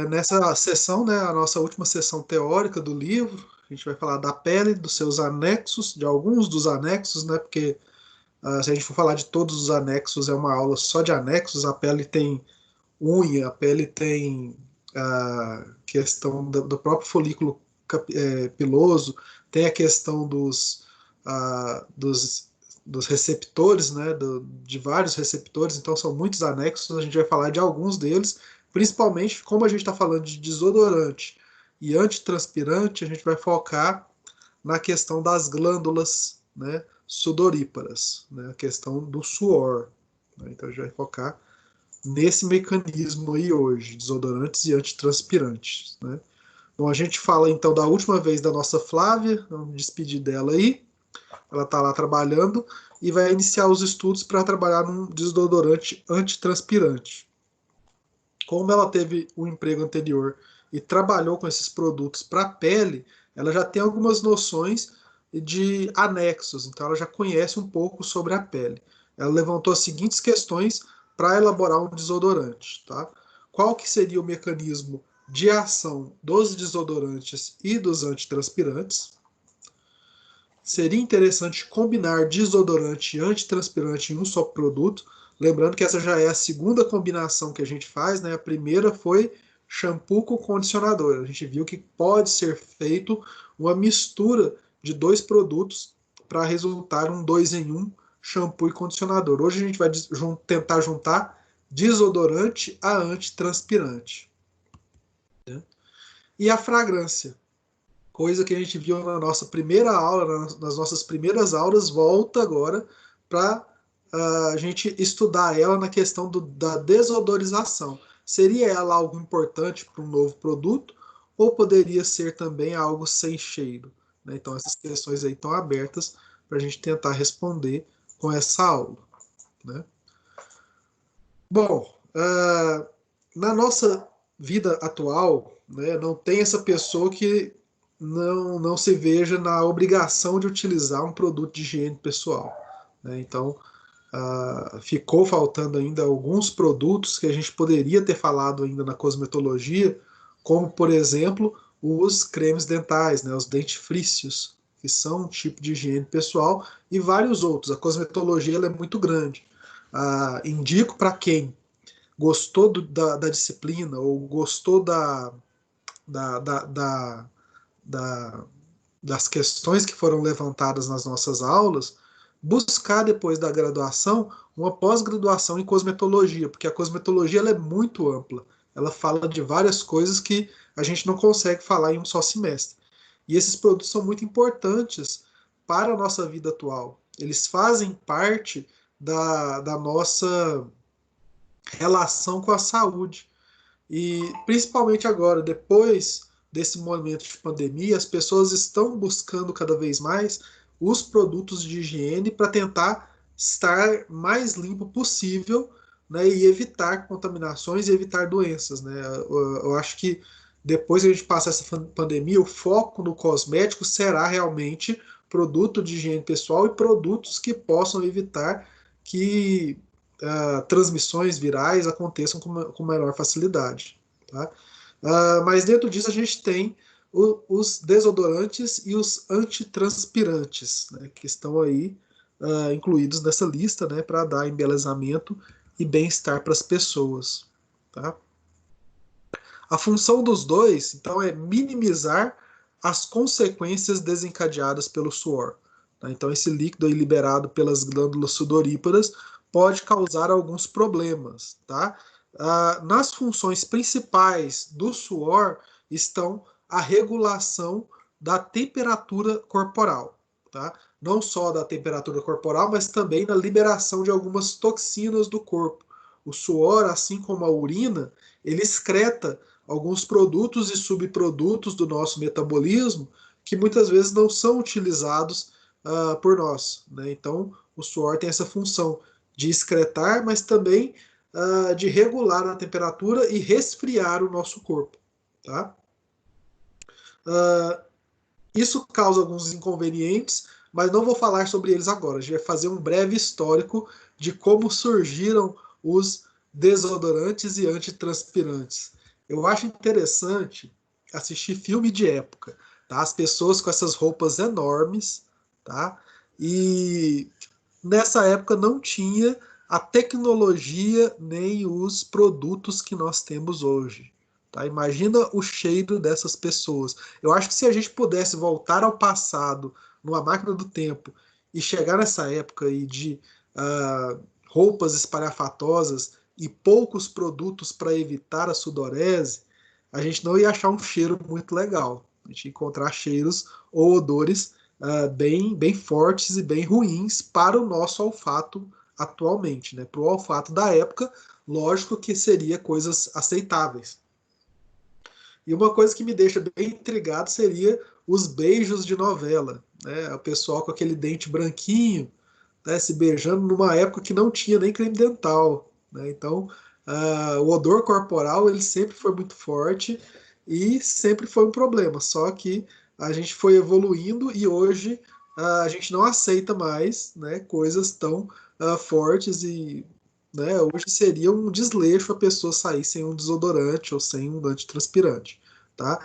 Nessa sessão, né, a nossa última sessão teórica do livro, a gente vai falar da pele, dos seus anexos, de alguns dos anexos, né, porque se a gente for falar de todos os anexos, é uma aula só de anexos. A pele tem unha, a pele tem a questão do próprio folículo piloso, tem a questão dos receptores, né, de vários receptores, então são muitos anexos, a gente vai falar de alguns deles, principalmente como a gente está falando de desodorante e antitranspirante, a gente vai focar na questão das glândulas, né, sudoríparas, né, a questão do suor. Né, então a gente vai focar nesse mecanismo aí hoje, desodorantes e antitranspirantes. Né? Bom, a gente fala então da última vez da nossa Flávia, vamos despedir dela aí. Ela está lá trabalhando e vai iniciar os estudos para trabalhar num desodorante antitranspirante. Como ela teve um emprego anterior e trabalhou com esses produtos para a pele, ela já tem algumas noções de anexos, então ela já conhece um pouco sobre a pele. Ela levantou as seguintes questões para elaborar um desodorante. Tá? Qual que seria o mecanismo de ação dos desodorantes e dos antitranspirantes? Seria interessante combinar desodorante e antitranspirante em um só produto. Lembrando que essa já é a segunda combinação que a gente faz, né? A primeira foi shampoo com condicionador. A gente viu que pode ser feito uma mistura de dois produtos para resultar um 2 em 1 shampoo e condicionador. Hoje a gente vai tentar juntar desodorante a antitranspirante. Né? E a fragrância, coisa que a gente viu na nossa primeira aula, nas nossas primeiras aulas, volta agora para a gente estudar ela na questão da desodorização. Seria ela algo importante para um novo produto ou poderia ser também algo sem cheiro? Né? Então essas questões aí estão abertas para a gente tentar responder com essa aula. Né? Bom, na nossa vida atual, né, não tem essa pessoa que não se veja na obrigação de utilizar um produto de higiene pessoal. Né? Então, ficou faltando ainda alguns produtos que a gente poderia ter falado ainda na cosmetologia, como, por exemplo, os cremes dentais, né, os dentifrícios, que são um tipo de higiene pessoal, e vários outros. A cosmetologia ela é muito grande. Indico para quem gostou da disciplina ou gostou da, da, da, da, das questões que foram levantadas nas nossas aulas, buscar depois da graduação uma pós-graduação em cosmetologia, porque a cosmetologia ela é muito ampla. Ela fala de várias coisas que a gente não consegue falar em um só semestre. E esses produtos são muito importantes para a nossa vida atual. Eles fazem parte da nossa relação com a saúde. E principalmente agora, depois desse momento de pandemia, as pessoas estão buscando cada vez mais os produtos de higiene para tentar estar mais limpo possível, né, e evitar contaminações e evitar doenças. Né? Eu acho que depois que a gente passar essa pandemia, o foco no cosmético será realmente produto de higiene pessoal e produtos que possam evitar que transmissões virais aconteçam com maior facilidade. Tá? Mas dentro disso a gente tem os desodorantes e os antitranspirantes, né, que estão aí incluídos nessa lista, né, para dar embelezamento e bem-estar para as pessoas. Tá? A função dos dois, então, é minimizar as consequências desencadeadas pelo suor. Tá? Então, esse líquido aí liberado pelas glândulas sudoríparas pode causar alguns problemas. Tá? Nas funções principais do suor estão a regulação da temperatura corporal. Tá? Não só da temperatura corporal, mas também na liberação de algumas toxinas do corpo. O suor, assim como a urina, ele excreta alguns produtos e subprodutos do nosso metabolismo que muitas vezes não são utilizados por nós. Né? Então, o suor tem essa função de excretar, mas também de regular a temperatura e resfriar o nosso corpo. Tá? Isso causa alguns inconvenientes, mas não vou falar sobre eles agora. A gente vai fazer um breve histórico de como surgiram os desodorantes e antitranspirantes. Eu acho interessante assistir filme de época, tá? As pessoas com essas roupas enormes, tá? E nessa época não tinha a tecnologia nem os produtos que nós temos hoje. Tá? Imagina o cheiro dessas pessoas. Eu acho que se a gente pudesse voltar ao passado, numa máquina do tempo, e chegar nessa época aí de roupas espalhafatosas e poucos produtos para evitar a sudorese, a gente não ia achar um cheiro muito legal. A gente ia encontrar cheiros ou odores bem fortes e bem ruins para o nosso olfato atualmente. Né? Para o olfato da época, lógico que seria coisas aceitáveis. E uma coisa que me deixa bem intrigado seria os beijos de novela. Né? O pessoal com aquele dente branquinho, né, se beijando numa época que não tinha nem creme dental. Né? Então, o odor corporal ele sempre foi muito forte e sempre foi um problema. Só que a gente foi evoluindo e hoje a gente não aceita mais, né, coisas tão fortes e, né, hoje seria um desleixo a pessoa sair sem um desodorante ou sem um antitranspirante. Tá?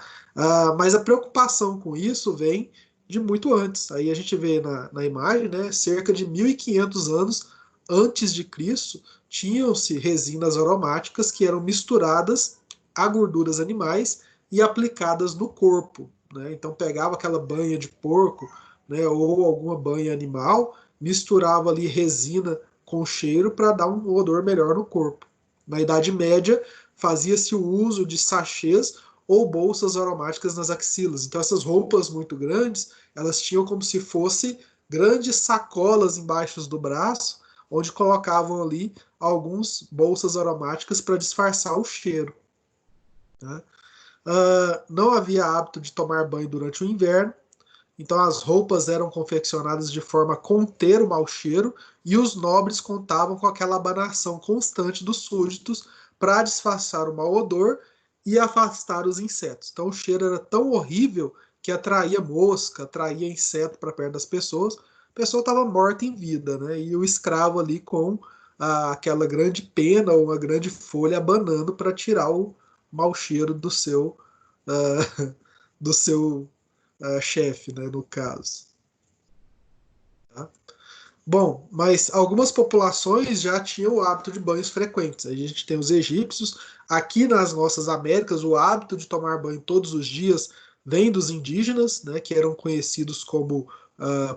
Mas a preocupação com isso vem de muito antes. Aí a gente vê na imagem, né, cerca de 1500 anos antes de Cristo, tinham-se resinas aromáticas que eram misturadas a gorduras animais e aplicadas no corpo. Né? Então pegava aquela banha de porco, né, ou alguma banha animal, misturava ali resina com cheiro para dar um odor melhor no corpo. Na Idade Média, fazia-se o uso de sachês ou bolsas aromáticas nas axilas. Então essas roupas muito grandes, elas tinham como se fosse grandes sacolas embaixo do braço, onde colocavam ali alguns bolsas aromáticas para disfarçar o cheiro. Né? Não havia hábito de tomar banho durante o inverno, então as roupas eram confeccionadas de forma a conter o mau cheiro e os nobres contavam com aquela abanação constante dos súditos para disfarçar o mau odor e afastar os insetos. Então o cheiro era tão horrível que atraía mosca, atraía inseto para perto das pessoas. A pessoa estava morta em vida, né? E o escravo ali com aquela grande pena ou uma grande folha abanando para tirar o mau cheiro do seu chefe, né, no caso. Tá? Bom, mas algumas populações já tinham o hábito de banhos frequentes. A gente tem os egípcios. Aqui nas nossas Américas, o hábito de tomar banho todos os dias vem dos indígenas, né, que eram conhecidos como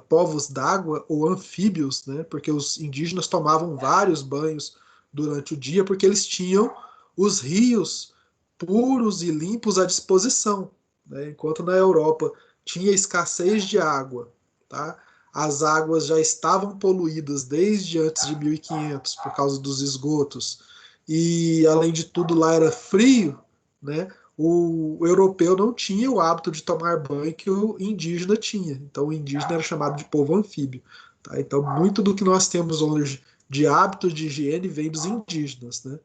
povos d'água ou anfíbios, né, porque os indígenas tomavam vários banhos durante o dia, porque eles tinham os rios puros e limpos à disposição. Né, enquanto na Europa tinha escassez de água, tá? As águas já estavam poluídas desde antes de 1500 por causa dos esgotos e além de tudo lá era frio, né? O europeu não tinha o hábito de tomar banho que o indígena tinha. Então o indígena era chamado de povo anfíbio. Tá? Então muito do que nós temos hoje de hábito de higiene vem dos indígenas, né?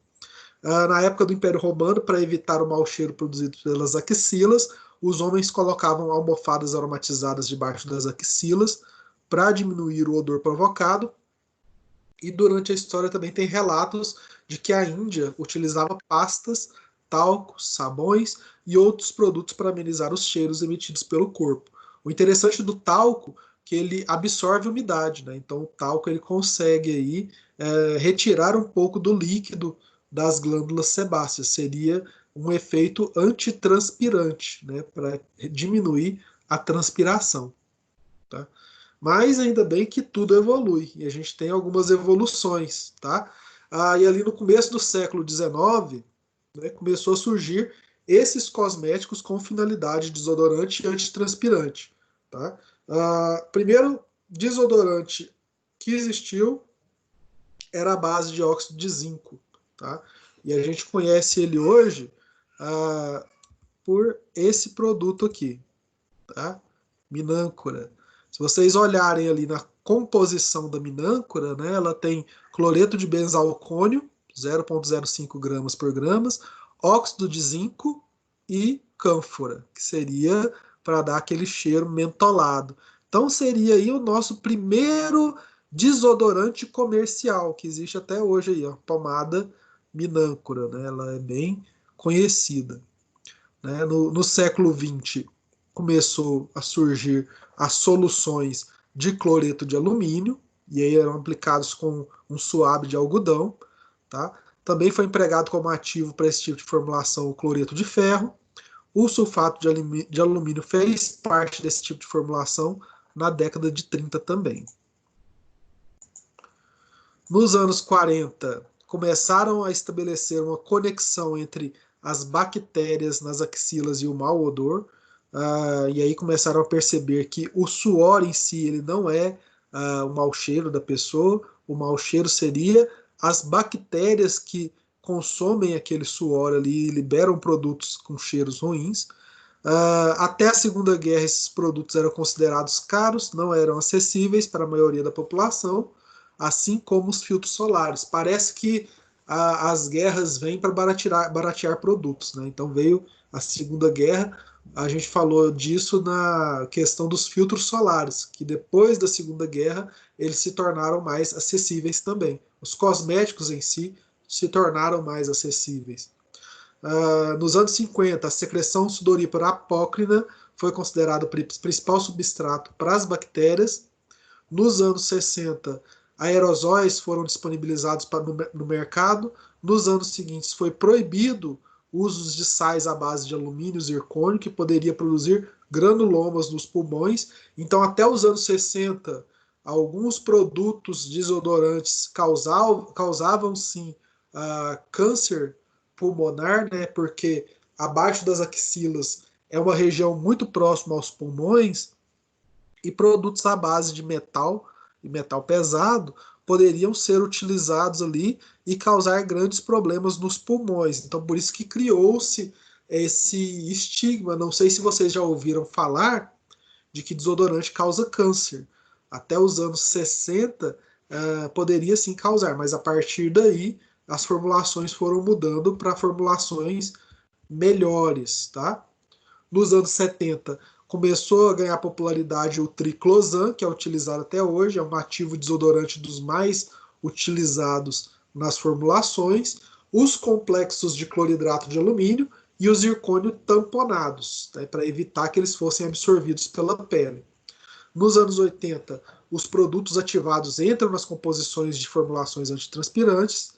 Na época do Império Romano, para evitar o mau cheiro produzido pelas axilas, os homens colocavam almofadas aromatizadas debaixo das axilas para diminuir o odor provocado. E durante a história também tem relatos de que a Índia utilizava pastas, talcos, sabões e outros produtos para amenizar os cheiros emitidos pelo corpo. O interessante do talco é que ele absorve umidade, né? Então o talco ele consegue aí retirar um pouco do líquido das glândulas sebáceas. Seria um efeito antitranspirante, né? Para diminuir a transpiração. Tá? Mas ainda bem que tudo evolui e a gente tem algumas evoluções, tá? E ali no começo do século XIX, né, começou a surgir esses cosméticos com finalidade desodorante e antitranspirante, tá? Primeiro desodorante que existiu era a base de óxido de zinco, tá? E a gente conhece ele hoje por esse produto aqui, tá? Minâncora. Se vocês olharem ali na composição da minâncora, né, ela tem cloreto de benzalcônio, 0,05 gramas por gramas, óxido de zinco e cânfora, que seria para dar aquele cheiro mentolado. Então seria aí o nosso primeiro desodorante comercial, que existe até hoje aí, a pomada minâncora, né? Ela é bem conhecida, né? No século XX começou a surgir as soluções de cloreto de alumínio, e aí eram aplicados com um suave de algodão. Tá? Também foi empregado como ativo para esse tipo de formulação o cloreto de ferro. O sulfato de alumínio fez parte desse tipo de formulação na década de 30 também. Nos anos 40, começaram a estabelecer uma conexão entre as bactérias nas axilas e o mau odor, e aí começaram a perceber que o suor em si ele não é o mau cheiro da pessoa, o mau cheiro seria as bactérias que consomem aquele suor ali e liberam produtos com cheiros ruins. Até a Segunda Guerra, esses produtos eram considerados caros, não eram acessíveis para a maioria da população, assim como os filtros solares. Parece que as guerras vêm para baratear produtos, né? Então veio a Segunda Guerra, a gente falou disso na questão dos filtros solares, que depois da Segunda Guerra eles se tornaram mais acessíveis também. Os cosméticos em si se tornaram mais acessíveis. Nos anos 50, a secreção sudorípara apócrina foi considerada o principal substrato para as bactérias. Nos anos 60, aerosóis foram disponibilizados no mercado. Nos anos seguintes, foi proibido usos de sais à base de alumínio e zircônio, que poderia produzir granulomas nos pulmões. Então, até os anos 60, alguns produtos desodorantes causavam sim câncer pulmonar, né, porque abaixo das axilas é uma região muito próxima aos pulmões, e produtos à base de metal e metal pesado poderiam ser utilizados ali e causar grandes problemas nos pulmões. Então, por isso que criou-se esse estigma. Não sei se vocês já ouviram falar de que desodorante causa câncer. Até os anos 60 poderia sim causar, mas a partir daí as formulações foram mudando para formulações melhores, tá? Nos anos 70 começou a ganhar popularidade o triclosan, que é utilizado até hoje, é um ativo desodorante dos mais utilizados nas formulações, os complexos de cloridrato de alumínio e o zircônio tamponados, né, para evitar que eles fossem absorvidos pela pele. Nos anos 80, os produtos ativados entram nas composições de formulações antitranspirantes.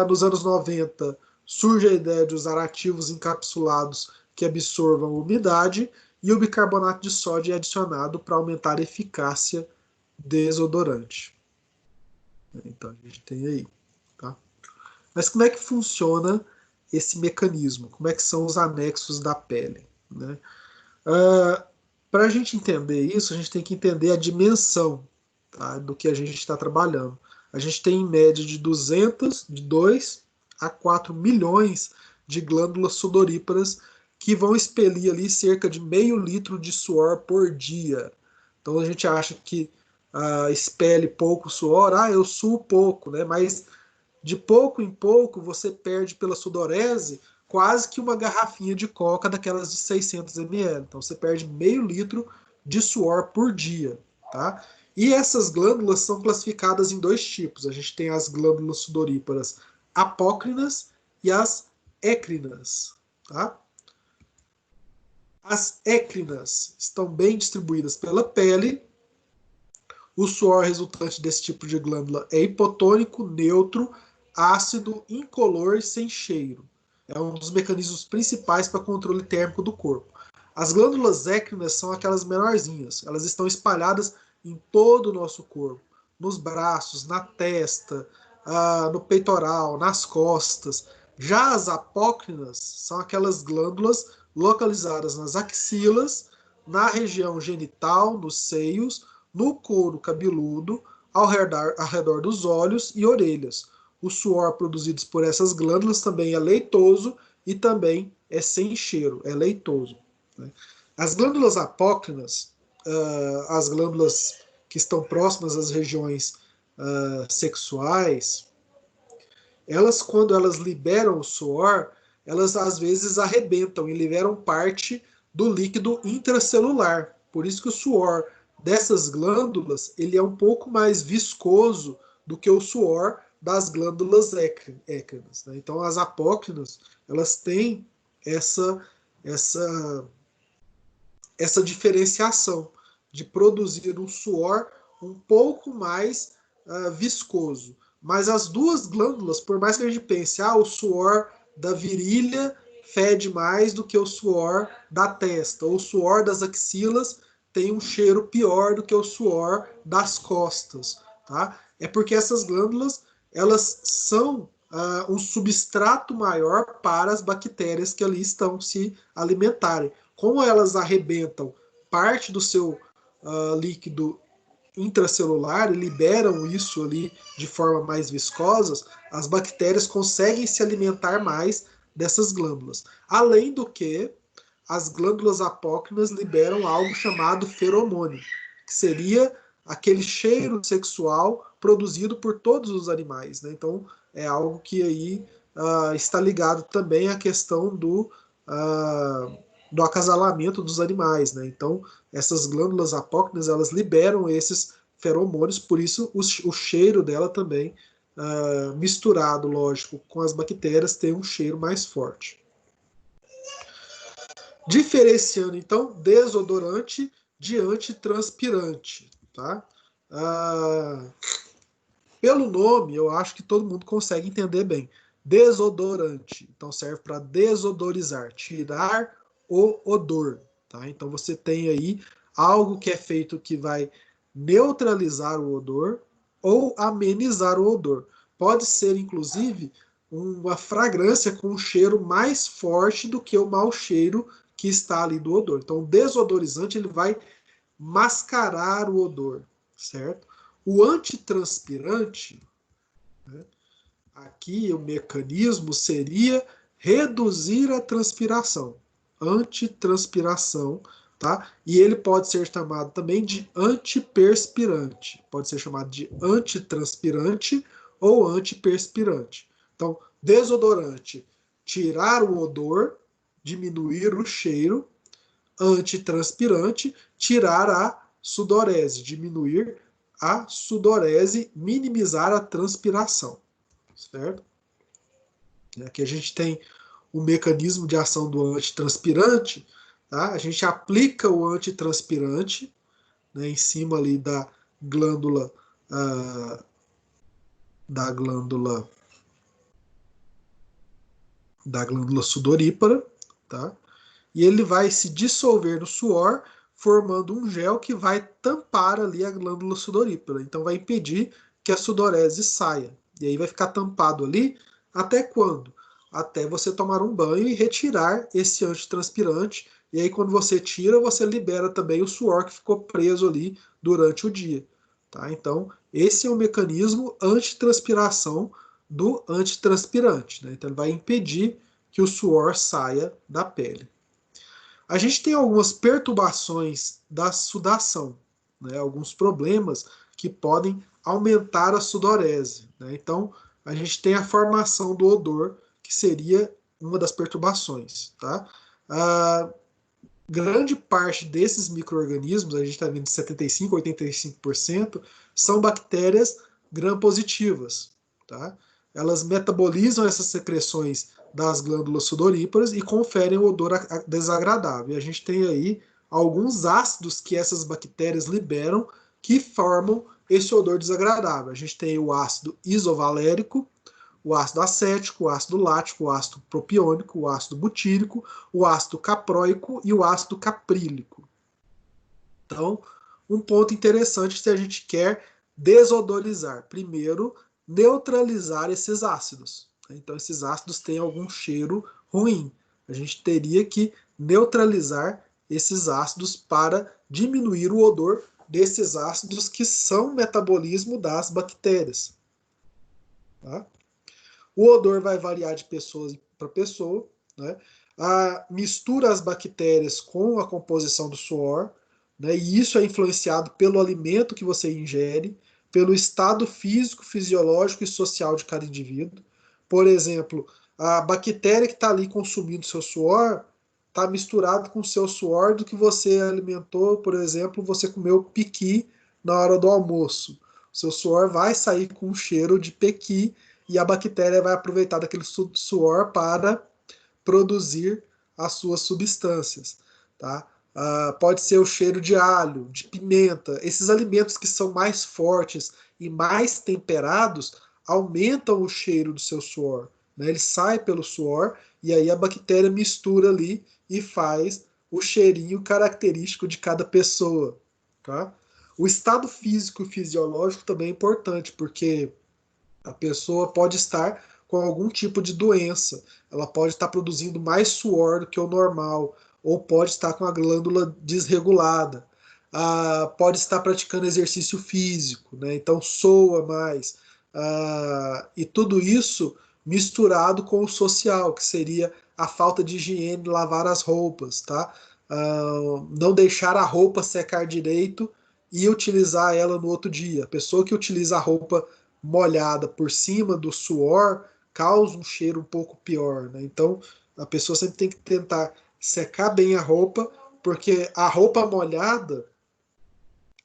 Nos anos 90, surge a ideia de usar ativos encapsulados que absorvam umidade, e o bicarbonato de sódio é adicionado para aumentar a eficácia desodorante. Então a gente tem aí. Tá? Mas como é que funciona esse mecanismo? Como é que são os anexos da pele? Né? Para a gente entender isso, a gente tem que entender a dimensão, tá, do que a gente está trabalhando. A gente tem em média de 2 a 4 milhões de glândulas sudoríparas que vão expelir ali cerca de meio litro de suor por dia. Então a gente acha que expele pouco suor, eu suo pouco, né? Mas de pouco em pouco você perde pela sudorese quase que uma garrafinha de coca daquelas de 600 ml. Então você perde meio litro de suor por dia, tá? E essas glândulas são classificadas em dois tipos. A gente tem as glândulas sudoríparas apócrinas e as écrinas, tá? As écrinas estão bem distribuídas pela pele. O suor resultante desse tipo de glândula é hipotônico, neutro, ácido, incolor e sem cheiro. É um dos mecanismos principais para controle térmico do corpo. As glândulas écrinas são aquelas menorzinhas. Elas estão espalhadas em todo o nosso corpo. Nos braços, na testa, no peitoral, nas costas. Já as apócrinas são aquelas glândulas localizadas nas axilas, na região genital, nos seios, no couro cabeludo, ao redor dos olhos e orelhas. O suor produzido por essas glândulas também é leitoso e também é sem cheiro, é leitoso. Né? As glândulas apócrinas, as glândulas que estão próximas às regiões sexuais, elas, quando elas liberam o suor, elas às vezes arrebentam e liberam parte do líquido intracelular. Por isso que o suor dessas glândulas ele é um pouco mais viscoso do que o suor das glândulas écrinas, né? Então, as apócrinas, elas têm essa, essa, essa diferenciação de produzir um suor um pouco mais viscoso. Mas as duas glândulas, por mais que a gente pense, o suor da virilha fede mais do que o suor da testa, ou o suor das axilas tem um cheiro pior do que o suor das costas, tá? É porque essas glândulas, elas são um substrato maior para as bactérias que ali estão se alimentarem. Como elas arrebentam parte do seu líquido intracelular e liberam isso ali de forma mais viscosa, as bactérias conseguem se alimentar mais dessas glândulas. Além do que, as glândulas apócrinas liberam algo chamado feromônio, que seria aquele cheiro sexual produzido por todos os animais, né? Então, é algo que aí está ligado também à questão do acasalamento dos animais, né? Então, essas glândulas apócrinas, elas liberam esses feromônios, por isso o cheiro dela também, misturado, lógico, com as bactérias, tem um cheiro mais forte. Diferenciando, então, desodorante de antitranspirante, tá? Pelo nome, eu acho que todo mundo consegue entender bem. Desodorante, então serve para desodorizar, tirar o odor, tá? Então você tem aí algo que é feito que vai neutralizar o odor ou amenizar o odor. Pode ser, inclusive, uma fragrância com um cheiro mais forte do que o mau cheiro que está ali do odor. Então, o desodorizante ele vai mascarar o odor, certo? O antitranspirante, né, aqui o mecanismo seria reduzir a transpiração. Antitranspiração, tá? E ele pode ser chamado também de antiperspirante. Pode ser chamado de antitranspirante ou antiperspirante. Então, desodorante, tirar o odor, diminuir o cheiro. Antitranspirante, tirar a sudorese, diminuir a sudorese, minimizar a transpiração, certo? Aqui a gente tem o mecanismo de ação do antitranspirante, tá? A gente aplica o antitranspirante, né, em cima ali glândula uh, da glândula da glândula sudorípara, tá? E ele vai se dissolver no suor, formando um gel que vai tampar ali a glândula sudorípara. Então vai impedir que a sudorese saia. E aí vai ficar tampado ali até quando? Até você tomar um banho e retirar esse antitranspirante. E aí quando você tira, você libera também o suor que ficou preso ali durante o dia. Tá? Então esse é o mecanismo antitranspiração do antitranspirante. Né? Então ele vai impedir que o suor saia da pele. A gente tem algumas perturbações da sudação, né? Alguns problemas que podem aumentar a sudorese. Né? Então, a gente tem a formação do odor, que seria uma das perturbações. Tá? A grande parte desses micro-organismos, a gente está vendo de 75% a 85%, são bactérias gram-positivas. Tá? Elas metabolizam essas secreções das glândulas sudoríparas e conferem um odor desagradável. E a gente tem aí alguns ácidos que essas bactérias liberam que formam esse odor desagradável. A gente tem o ácido isovalérico, o ácido acético, o ácido lático, o ácido propiônico, o ácido butírico, o ácido caproico e o ácido caprílico. Então, um ponto interessante se a gente quer desodorizar. Primeiro, neutralizar esses ácidos. Então, esses ácidos têm algum cheiro ruim. A gente teria que neutralizar esses ácidos para diminuir o odor desses ácidos que são metabolismo das bactérias. Tá? O odor vai variar de pessoa para pessoa. Né? Mistura as bactérias com a composição do suor, né? E isso é influenciado pelo alimento que você ingere, pelo estado físico, fisiológico e social de cada indivíduo. Por exemplo, a bactéria que está ali consumindo seu suor está misturado com o seu suor do que você alimentou, por exemplo, você comeu piqui na hora do almoço. seu suor vai sair com um cheiro de pequi e a bactéria vai aproveitar daquele suor para produzir as suas substâncias, tá? Pode ser o cheiro de alho, de pimenta. Esses alimentos que são mais fortes e mais temperados aumentam o cheiro do seu suor, né? Ele sai pelo suor e aí a bactéria mistura ali e faz o cheirinho característico de cada pessoa, tá? O estado físico e fisiológico também é importante, porque a pessoa pode estar com algum tipo de doença, ela pode estar produzindo mais suor do que o normal, ou pode estar com a glândula desregulada, pode estar praticando exercício físico, né? Então soa mais. E tudo isso misturado com o social, que seria a falta de higiene, lavar as roupas, tá? Não deixar a roupa secar direito e utilizar ela no outro dia. A pessoa que utiliza a roupa molhada por cima do suor causa um cheiro um pouco pior, né? Então a pessoa sempre tem que tentar secar bem a roupa, porque a roupa molhada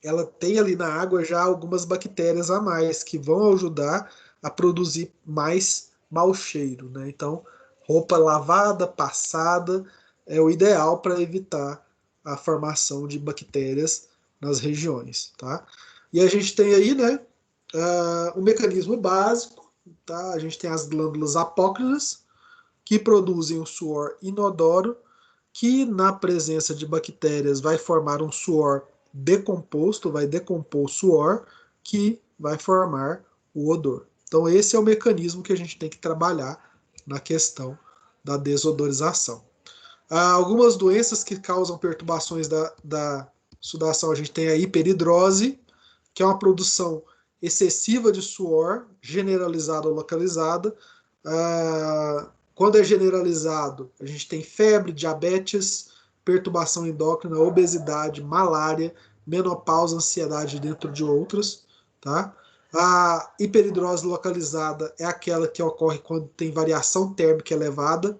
ela tem ali na água já algumas bactérias a mais que vão ajudar a produzir mais mau cheiro, né? Então roupa lavada, passada é o ideal para evitar a formação de bactérias nas regiões, tá? E a gente tem aí, né, o mecanismo básico, tá? A gente tem as glândulas apócrinas, que produzem o suor inodoro, que na presença de bactérias vai formar um suor decomposto, vai decompor o suor, que vai formar o odor. Então esse é o mecanismo que a gente tem que trabalhar na questão da desodorização. Algumas doenças que causam perturbações da sudação, a gente tem a hiperidrose, que é uma produção excessiva de suor, generalizada ou localizada. Quando é generalizado, a gente tem febre, diabetes, perturbação endócrina, obesidade, malária, menopausa, ansiedade, dentro de outras. Tá? A hiperidrose localizada é aquela que ocorre quando tem variação térmica elevada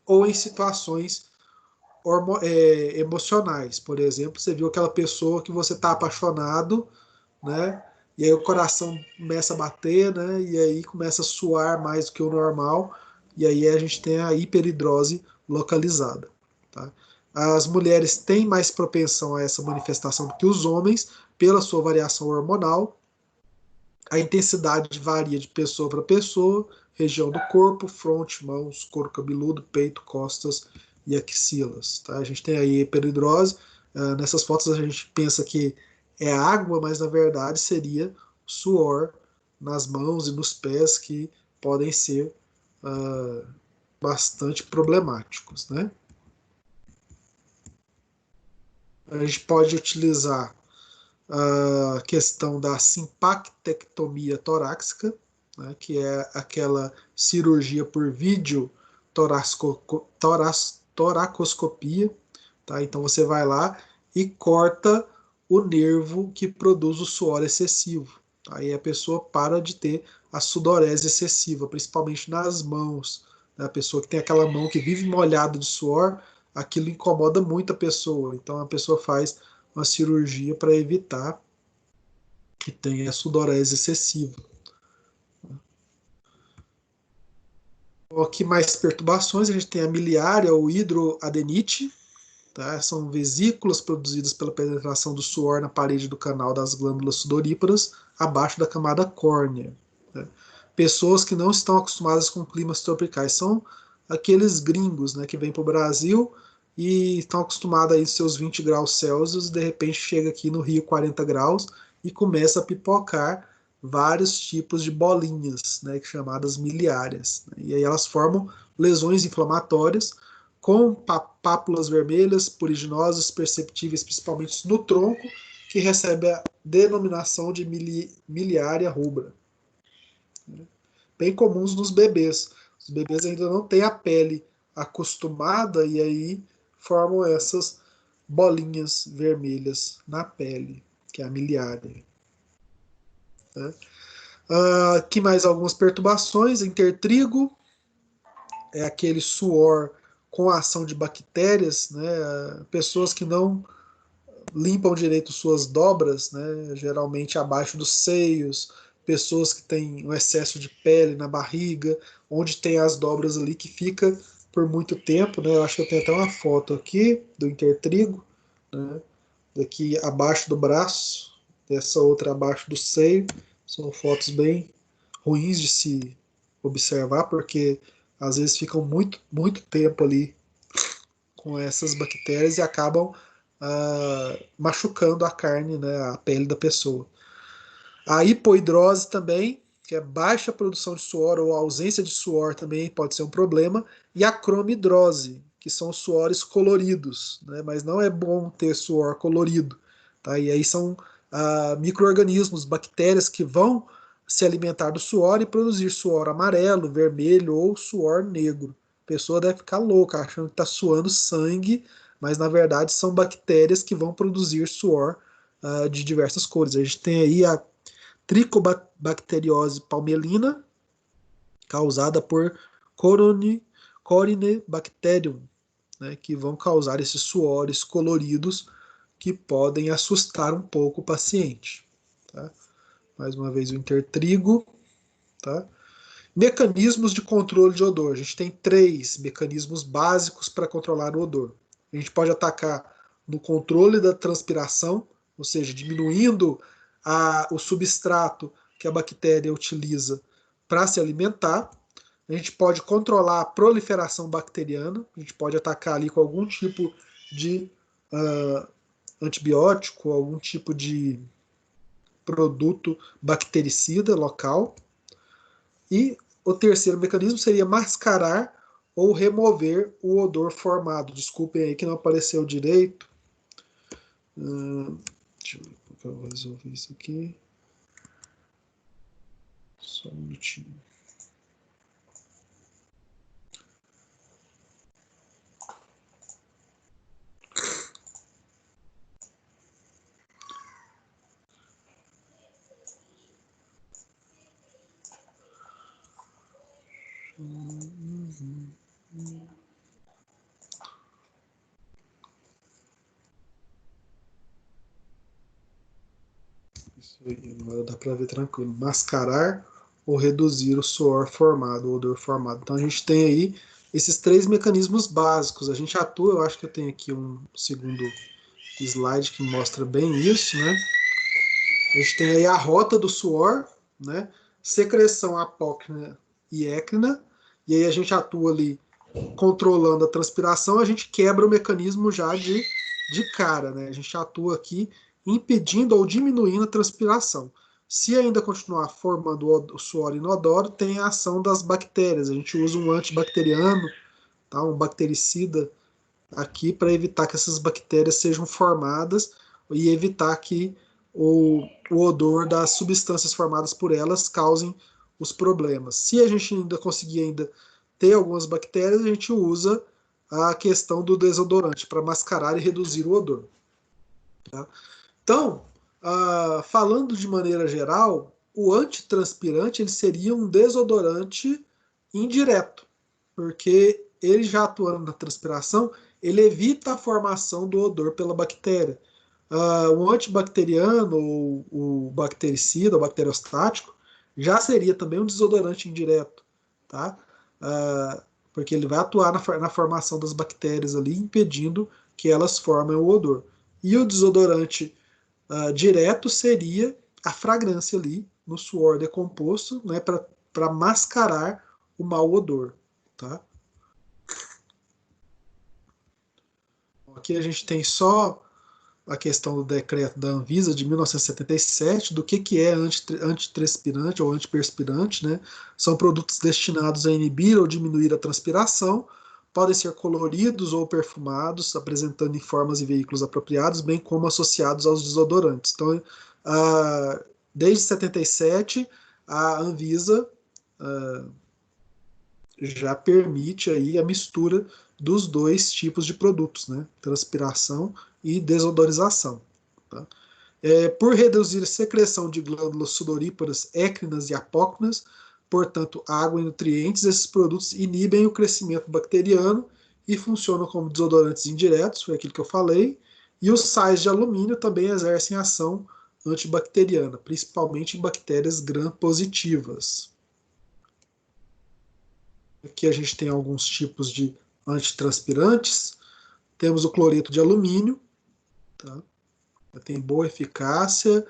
ou em situações emocionais. Por exemplo, você viu aquela pessoa que você está apaixonado, né? E aí o coração começa a bater, né? E aí começa a suar mais do que o normal. E aí a gente tem a hiperidrose localizada. Tá? As mulheres têm mais propensão a essa manifestação do que os homens, pela sua variação hormonal. A intensidade varia de pessoa para pessoa, região do corpo, fronte, mãos, couro cabeludo, peito, costas e axilas. Tá? A gente tem aí hiperidrose. Nessas fotos a gente pensa que é água, mas na verdade seria suor nas mãos e nos pés que podem ser bastante problemáticos. Né? A gente pode utilizar a questão da simpactectomia torácica, né, que é aquela cirurgia por vídeo toracoscopia. Tá? Então você vai lá e corta o nervo que produz o suor excessivo. Aí a pessoa para de ter a sudorese excessiva, principalmente nas mãos. Né? A pessoa que tem aquela mão que vive molhada de suor, aquilo incomoda muito a pessoa. Então a pessoa faz uma cirurgia para evitar que tenha sudorese excessiva. Aqui mais perturbações, a gente tem a miliária ou hidroadenite, tá? São vesículas produzidas pela penetração do suor na parede do canal das glândulas sudoríparas, abaixo da camada córnea. Né? Pessoas que não estão acostumadas com climas tropicais, são aqueles gringos, né, que vêm para o Brasil e estão acostumados a seus 20 graus Celsius, de repente chega aqui no Rio 40 graus e começa a pipocar vários tipos de bolinhas, né, chamadas miliárias. Né? E aí elas formam lesões inflamatórias com pápulas vermelhas, puriginosas, perceptíveis principalmente no tronco, que recebe a denominação de miliária rubra. Bem comuns nos bebês. Os bebês ainda não têm a pele acostumada e aí formam essas bolinhas vermelhas na pele, que é a miliária. Né? Aqui mais algumas perturbações. Intertrigo é aquele suor com a ação de bactérias, né? Pessoas que não limpam direito suas dobras, né, geralmente abaixo dos seios, pessoas que têm um excesso de pele na barriga, onde tem as dobras ali que fica por muito tempo, né, eu acho que eu tenho até uma foto aqui do intertrigo, né, daqui abaixo do braço, dessa outra abaixo do seio, são fotos bem ruins de se observar, porque às vezes ficam muito tempo ali com essas bactérias e acabam machucando a carne, né, a pele da pessoa. A hipoidrose também, que é baixa produção de suor ou ausência de suor também pode ser um problema, e a cromidrose, que são suores coloridos, né, mas não é bom ter suor colorido. Tá? E aí são micro-organismos, bactérias que vão se alimentar do suor e produzir suor amarelo, vermelho ou suor negro. A pessoa deve ficar louca achando que está suando sangue, mas na verdade são bactérias que vão produzir suor de diversas cores. A gente tem aí a tricobacteriose palmelina, causada por Corynebacterium, né, que vão causar esses suores coloridos que podem assustar um pouco o paciente. Tá? Mais uma vez o intertrigo. Tá? Mecanismos de controle de odor. A gente tem 3 mecanismos básicos para controlar o odor. A gente pode atacar no controle da transpiração, ou seja, diminuindo o substrato que a bactéria utiliza para se alimentar. A gente pode controlar a proliferação bacteriana, a gente pode atacar ali com algum tipo de antibiótico, algum tipo de produto bactericida local. E o terceiro mecanismo seria mascarar ou remover o odor formado. Desculpem aí que não apareceu direito. Deixa eu ver como eu vou resolver isso aqui. Só um minutinho. Isso aí, agora dá para ver tranquilo. Mascarar ou reduzir o suor formado, o odor formado. Então a gente tem aí esses 3 mecanismos básicos. A gente atua, eu acho que eu tenho aqui um segundo slide que mostra bem isso, né? A gente tem aí a rota do suor, né? Secreção apócrina e écrina, e aí a gente atua ali controlando a transpiração, a gente quebra o mecanismo já de cara, né? A gente atua aqui impedindo ou diminuindo a transpiração. Se ainda continuar formando o suor inodoro, tem a ação das bactérias. A gente usa um antibacteriano, tá? Um bactericida aqui para evitar que essas bactérias sejam formadas e evitar que o odor das substâncias formadas por elas causem os problemas. Se a gente ainda conseguir ainda ter algumas bactérias, a gente usa a questão do desodorante para mascarar e reduzir o odor. Tá? Então, falando de maneira geral, o antitranspirante ele seria um desodorante indireto, porque ele já atuando na transpiração, ele evita a formação do odor pela bactéria. O antibacteriano, ou o bactericida, o bacteriostático, já seria também um desodorante indireto, tá? Porque ele vai atuar na formação das bactérias ali, impedindo que elas formem o odor. E o desodorante direto seria a fragrância ali no suor decomposto, né, para mascarar o mau odor. Tá? Aqui a gente tem só a questão do decreto da Anvisa de 1977, do que é antitranspirante ou antiperspirante. Né? São produtos destinados a inibir ou diminuir a transpiração, podem ser coloridos ou perfumados, apresentando em formas e veículos apropriados, bem como associados aos desodorantes. Então, desde 77, a Anvisa já permite aí a mistura dos 2 tipos de produtos, né? Transpiração e desodorização. Tá? Por reduzir a secreção de glândulas sudoríparas, écrinas e apócrinas, portanto, água e nutrientes, esses produtos inibem o crescimento bacteriano e funcionam como desodorantes indiretos, foi aquilo que eu falei, E os sais de alumínio também exercem ação antibacteriana, principalmente em bactérias gram-positivas. Aqui a gente tem alguns tipos de antitranspirantes. Temos o cloreto de alumínio, tá? Tem boa eficácia,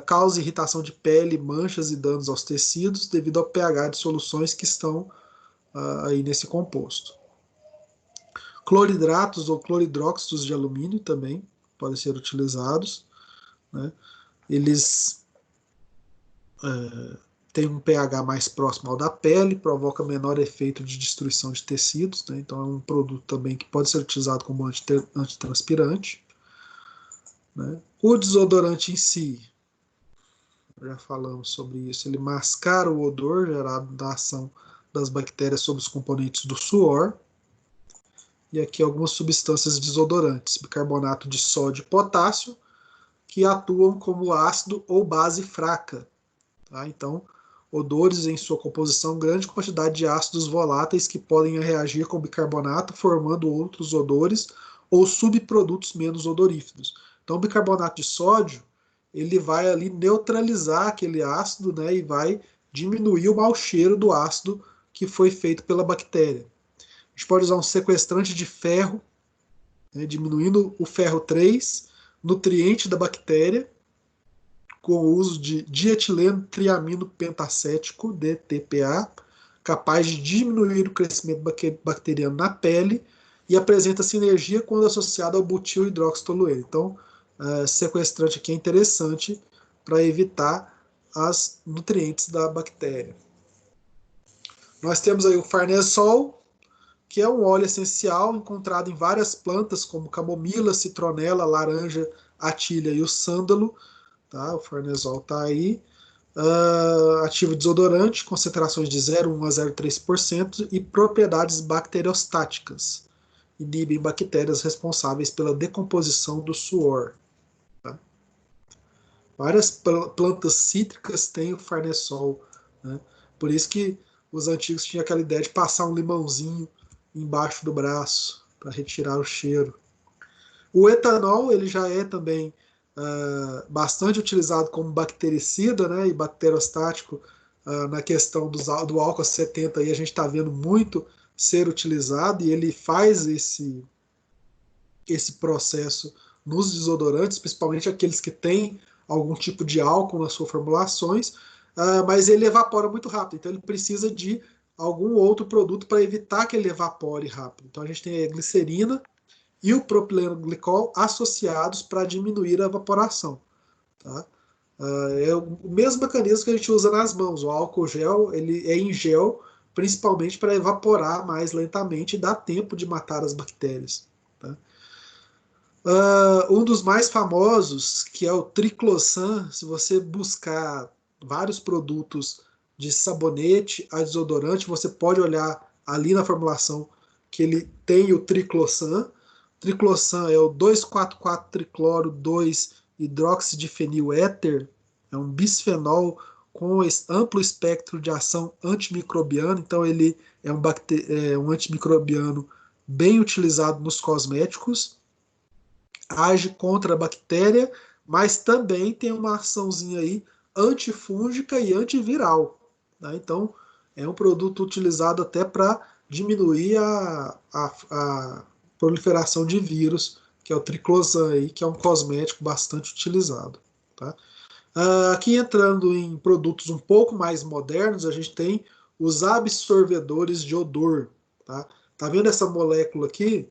causa irritação de pele, manchas e danos aos tecidos devido ao pH de soluções que estão aí nesse composto. Cloridratos ou cloridróxidos de alumínio também podem ser utilizados, né? Eles têm um pH mais próximo ao da pele, provoca menor efeito de destruição de tecidos, né? Então é um produto também que pode ser utilizado como antitranspirante, né? O desodorante em si, já falamos sobre isso, ele mascara o odor gerado da ação das bactérias sobre os componentes do suor. E aqui algumas substâncias desodorantes, bicarbonato de sódio e potássio, que atuam como ácido ou base fraca. Tá? Então, odores em sua composição, grande quantidade de ácidos voláteis que podem reagir com bicarbonato, formando outros odores ou subprodutos menos odoríferos. Então, o bicarbonato de sódio, ele vai ali neutralizar aquele ácido, né, e vai diminuir o mau cheiro do ácido que foi feito pela bactéria. A gente pode usar um sequestrante de ferro, né, diminuindo o ferro 3, nutriente da bactéria, com o uso de dietileno triamino pentacético, DTPA, capaz de diminuir o crescimento bacteriano na pele e apresenta sinergia quando associado ao butil hidroxitolueno. Então, sequestrante aqui é interessante para evitar as nutrientes da bactéria. Nós temos aí o farnesol, que é um óleo essencial encontrado em várias plantas, como camomila, citronela, laranja, atilha e o sândalo. Tá? O farnesol está aí. Ativo desodorante, concentrações de 0,1 a 0,3% e propriedades bacteriostáticas. Inibem bactérias responsáveis pela decomposição do suor. Tá? Várias plantas cítricas têm o farnesol, né? Por isso que os antigos tinham aquela ideia de passar um limãozinho embaixo do braço para retirar o cheiro. O etanol ele já é também bastante utilizado como bactericida, né, e bacterostático na questão do álcool 70, aí a gente está vendo muito ser utilizado e ele faz esse processo nos desodorantes, principalmente aqueles que têm algum tipo de álcool nas suas formulações, mas ele evapora muito rápido, então ele precisa de algum outro produto para evitar que ele evapore rápido. Então a gente tem a glicerina e o propileno glicol associados para diminuir a evaporação. Tá? É o mesmo mecanismo que a gente usa nas mãos. O álcool gel ele é em gel, principalmente para evaporar mais lentamente e dar tempo de matar as bactérias. Tá? Um dos mais famosos, que é o triclosan, se você buscar vários produtos de sabonete a desodorante, você pode olhar ali na formulação que ele tem o triclosan. Triclosan é o 2,4,4-tricloro 2-hidroxidifenil éter, é um bisfenol com amplo espectro de ação antimicrobiana, então ele é um antimicrobiano bem utilizado nos cosméticos, age contra a bactéria, mas também tem uma açãozinha aí antifúngica e antiviral. Tá? Então, é um produto utilizado até para diminuir a proliferação de vírus, que é o triclosan, aí, que é um cosmético bastante utilizado. Tá? Aqui entrando em produtos um pouco mais modernos, a gente tem os absorvedores de odor. Tá vendo essa molécula aqui?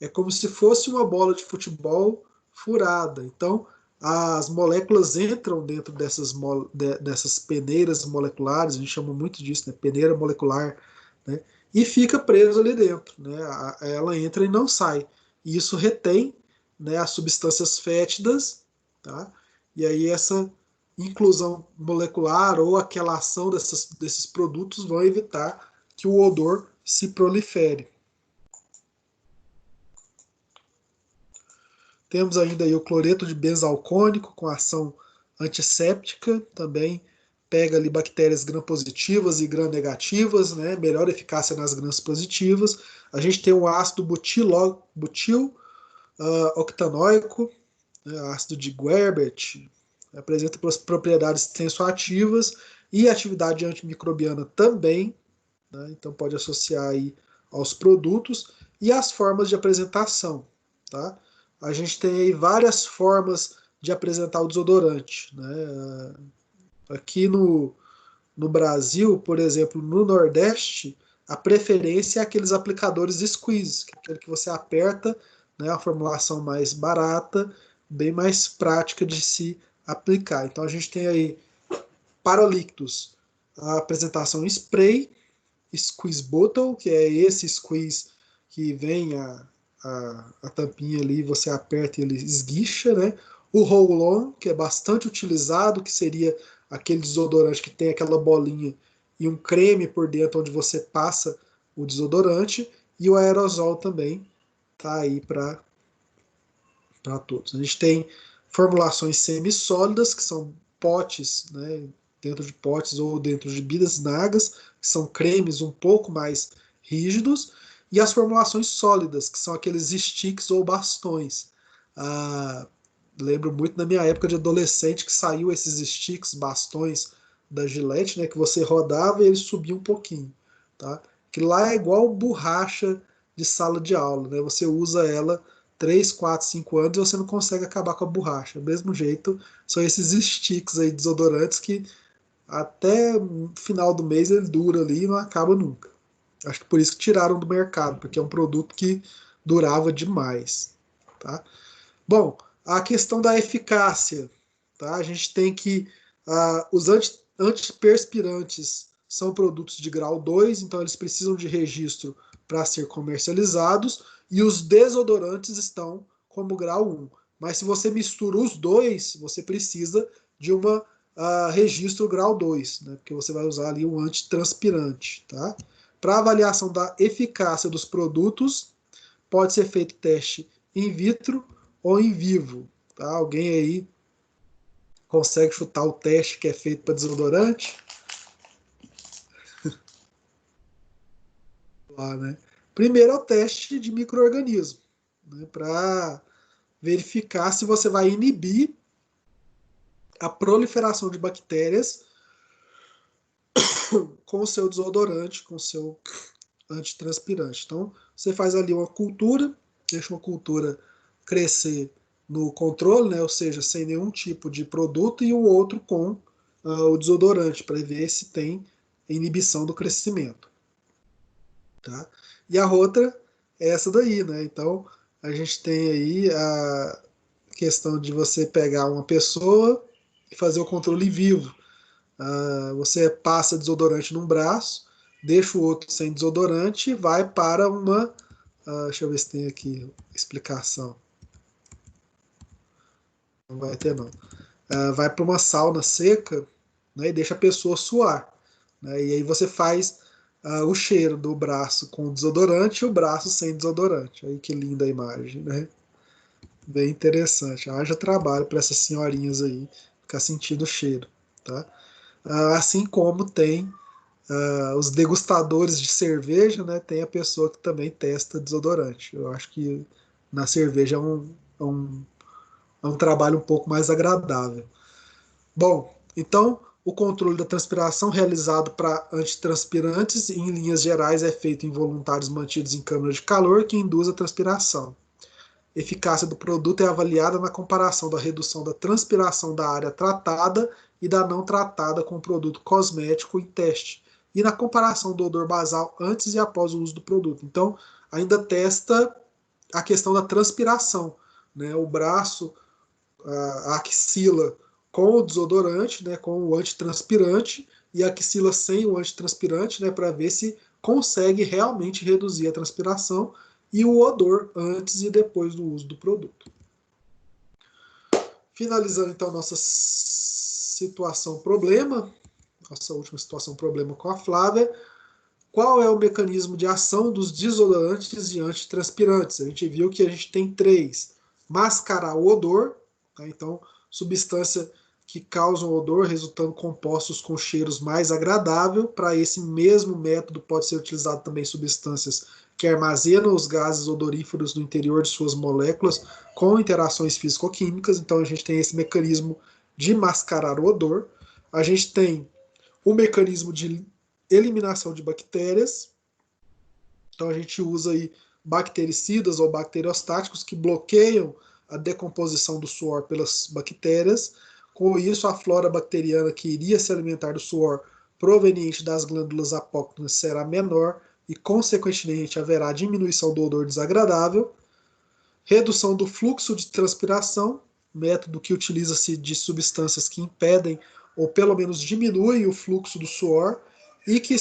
É como se fosse uma bola de futebol furada. Então, as moléculas entram dentro dessas peneiras moleculares, a gente chama muito disso, né? Peneira molecular, né? E fica preso ali dentro, né? Ela entra e não sai. E isso retém, né, as substâncias fétidas, tá? E aí essa inclusão molecular ou aquela ação desses produtos vão evitar que o odor se prolifere. Temos ainda aí o cloreto de benzalcônico com ação antisséptica, também pega ali bactérias gram-positivas e gram-negativas, né? Melhor eficácia nas gram-positivas. A gente tem o ácido butil octanóico, né, ácido de Guerbet, apresenta propriedades tensoativas e atividade antimicrobiana também, né, então pode associar aí aos produtos e as formas de apresentação. Tá? A gente tem aí várias formas de apresentar o desodorante. Né? Aqui no Brasil, por exemplo, no Nordeste, a preferência é aqueles aplicadores squeeze, que é aquele que você aperta, né, a formulação mais barata, bem mais prática de se aplicar. Então a gente tem aí para líquidos a apresentação em spray, squeeze bottle, que é esse squeeze que vem a tampinha ali, você aperta e ele esguicha, né? O roll-on, que é bastante utilizado, que seria aquele desodorante que tem aquela bolinha e um creme por dentro onde você passa o desodorante, e o aerosol também tá aí para todos. A gente tem formulações semissólidas, que são potes, né, dentro de potes ou dentro de bidas nagas, que são cremes um pouco mais rígidos, e as formulações sólidas, que são aqueles sticks ou bastões. Ah, lembro muito na minha época de adolescente que saiu esses sticks, bastões da Gillette, né, que você rodava e ele subia um pouquinho. Tá? Que lá é igual borracha de sala de aula, né? Você usa ela 3, 4, 5 anos e você não consegue acabar com a borracha. Do mesmo jeito, são esses sticks aí, desodorantes, que até o final do mês ele dura ali e não acaba nunca. Acho que por isso que tiraram do mercado, porque é um produto que durava demais. Tá? Bom, a questão da eficácia. Tá? A gente tem que... os antiperspirantes são produtos de grau 2, então eles precisam de registro para ser comercializados, e os desodorantes estão como grau 1. Mas se você mistura os dois, você precisa de uma registro grau 2, né? Porque você vai usar ali um antitranspirante. Tá? Para avaliação da eficácia dos produtos, pode ser feito teste in vitro ou em vivo. Tá? Alguém aí consegue chutar o teste que é feito para desodorante? Lá, né? Primeiro é o teste de micro-organismo, né? Para verificar se você vai inibir a proliferação de bactérias com o seu desodorante, com o seu antitranspirante. Então, você faz ali uma cultura, deixa uma cultura crescer no controle, né? Ou seja, sem nenhum tipo de produto, e o outro com o desodorante, para ver se tem inibição do crescimento. Tá? E a outra é essa daí, né? Então, a gente tem aí a questão de você pegar uma pessoa e fazer o controle vivo. Você passa desodorante num braço, deixa o outro sem desodorante e vai para uma... deixa eu ver se tem aqui explicação. Não vai ter, não. Vai para uma sauna seca, né, e deixa a pessoa suar. Né, e aí você faz o cheiro do braço com desodorante e o braço sem desodorante. Aí que linda a imagem, né? Bem interessante. Haja trabalho para essas senhorinhas aí ficar sentindo o cheiro. Tá? Assim como tem os degustadores de cerveja, né? Tem a pessoa que também testa desodorante. Eu acho que na cerveja é um trabalho um pouco mais agradável. Bom, então o controle da transpiração realizado para antitranspirantes, em linhas gerais, é feito em voluntários mantidos em câmara de calor que induz a transpiração. A eficácia do produto é avaliada na comparação da redução da transpiração da área tratada e da não tratada com o produto cosmético em teste, e na comparação do odor basal antes e após o uso do produto. Então, ainda testa a questão da transpiração, né? O braço, a axila com o desodorante, né, com o antitranspirante, e a axila sem o antitranspirante, né, para ver se consegue realmente reduzir a transpiração e o odor antes e depois do uso do produto. Finalizando então nossa situação problema, nossa última situação problema com a Flávia, qual é o mecanismo de ação dos desodorantes e antitranspirantes? A gente viu que a gente tem 3. Mascarar o odor, tá? Então, substância que causam odor, resultando compostos com cheiros mais agradáveis. Para esse mesmo método pode ser utilizado também substâncias que armazena os gases odoríferos no interior de suas moléculas com interações físico-químicas. Então a gente tem esse mecanismo de mascarar o odor. A gente tem o mecanismo de eliminação de bactérias. Então a gente usa aí bactericidas ou bacteriostáticos que bloqueiam a decomposição do suor pelas bactérias. Com isso, a flora bacteriana que iria se alimentar do suor proveniente das glândulas apócrinas será menor e, consequentemente, haverá diminuição do odor desagradável. Redução do fluxo de transpiração, método que utiliza-se de substâncias que impedem ou pelo menos diminuem o fluxo do suor e que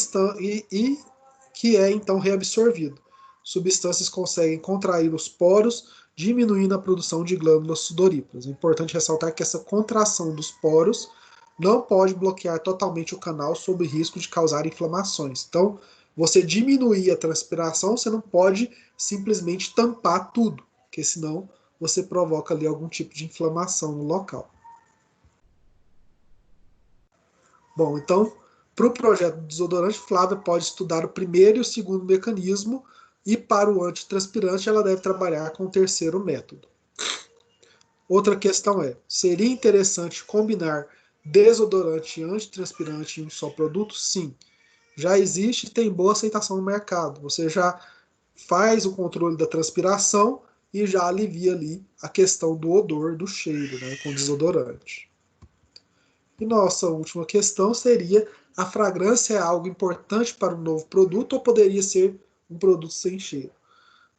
é então reabsorvido. Substâncias conseguem contrair os poros, diminuindo a produção de glândulas sudoríparas. É importante ressaltar que essa contração dos poros não pode bloquear totalmente o canal sob risco de causar inflamações. Então, você diminuir a transpiração, você não pode simplesmente tampar tudo, porque senão você provoca ali algum tipo de inflamação no local. Bom, então, para o projeto do desodorante, Flávia pode estudar o primeiro e o segundo mecanismo, e para o antitranspirante ela deve trabalhar com o terceiro método. Outra questão é, seria interessante combinar desodorante e antitranspirante em um só produto? Sim. Já existe e tem boa aceitação no mercado. Você já faz o controle da transpiração e já alivia ali a questão do odor, do cheiro, né, com desodorante. E nossa última questão seria, a fragrância é algo importante para um novo produto ou poderia ser um produto sem cheiro?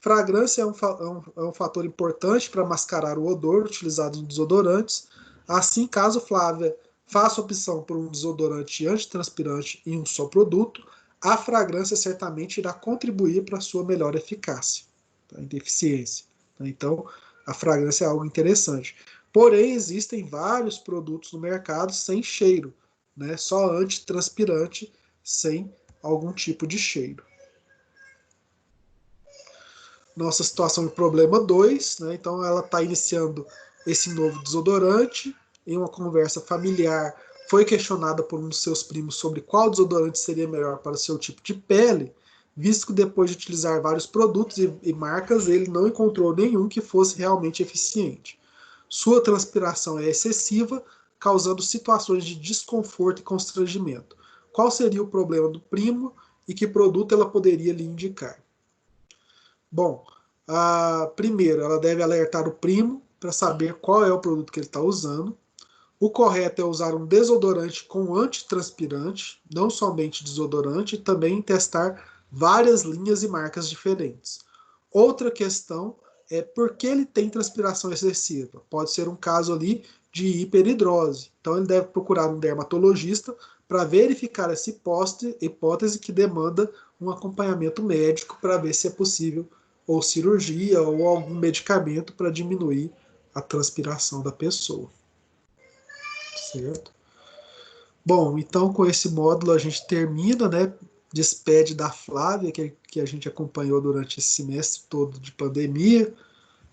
Fragrância é um fator importante para mascarar o odor utilizado em desodorantes. Assim, caso Flávia faça opção por um desodorante antitranspirante em um só produto, a fragrância certamente irá contribuir para a sua melhor eficácia, tá, e eficiência. Então, a fragrância é algo interessante. Porém, existem vários produtos no mercado sem cheiro, né? Só antitranspirante, sem algum tipo de cheiro. Nossa situação de problema 2, né? Então ela está iniciando esse novo desodorante. Em uma conversa familiar, foi questionada por um dos seus primos sobre qual desodorante seria melhor para o seu tipo de pele, visto que depois de utilizar vários produtos e marcas, ele não encontrou nenhum que fosse realmente eficiente. Sua transpiração é excessiva, causando situações de desconforto e constrangimento. Qual seria o problema do primo e que produto ela poderia lhe indicar? Bom, primeiro ela deve alertar o primo para saber qual é o produto que ele está usando. O correto é usar um desodorante com antitranspirante, não somente desodorante, e também testar várias linhas e marcas diferentes. Outra questão é por que ele tem transpiração excessiva. Pode ser um caso ali de hiperidrose. Então ele deve procurar um dermatologista para verificar essa hipótese que demanda um acompanhamento médico para ver se é possível ou cirurgia ou algum medicamento para diminuir a transpiração da pessoa. Certo? Bom, então com esse módulo a gente termina, né? Despede da Flávia, que a gente acompanhou durante esse semestre todo de pandemia.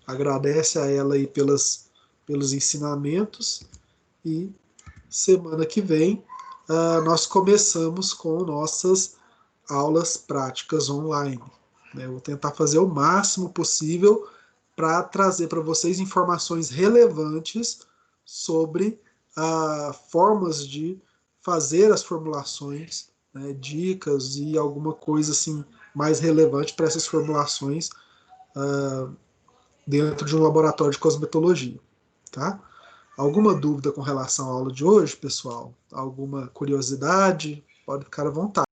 Agradece a ela aí pelos ensinamentos. E semana que vem nós começamos com nossas aulas práticas online. Eu vou tentar fazer o máximo possível para trazer para vocês informações relevantes sobre formas de fazer as formulações, né, dicas e alguma coisa assim mais relevante para essas formulações dentro de um laboratório de cosmetologia. Tá? Alguma dúvida com relação à aula de hoje, pessoal? Alguma curiosidade? Pode ficar à vontade.